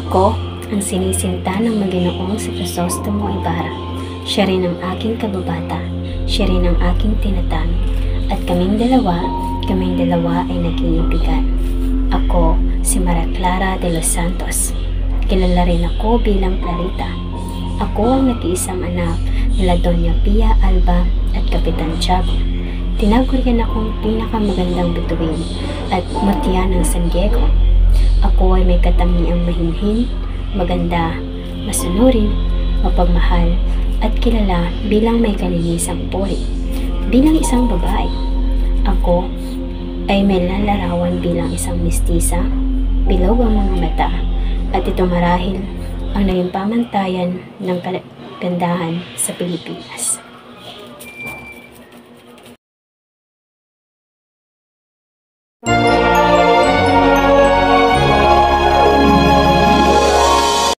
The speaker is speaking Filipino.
Ako ang sinisinta ng Maginoong si Crisostomo Ibarra. Siya rin ang aking kababata. Siya rin ang aking tinatang. At kaming dalawa ay naging ibigan. Ako si Maria Clara de los Santos. Kilala rin ako bilang Clarita. Ako ang nag-iisang anak nila Doña Pia Alba at Kapitan Tiago. Tinagurian akong pinakamagandang bituin at mutya ng San Diego. Ako ay may katangiang mahinhin, maganda, masunurin, mapagmahal, at kilala bilang may kalinisang puri. Bilang isang babae, ako ay may lalarawan bilang isang mistisa, bilog ang mga mata, at ito marahil ang naging pamantayan ng kagandahan sa Pilipinas.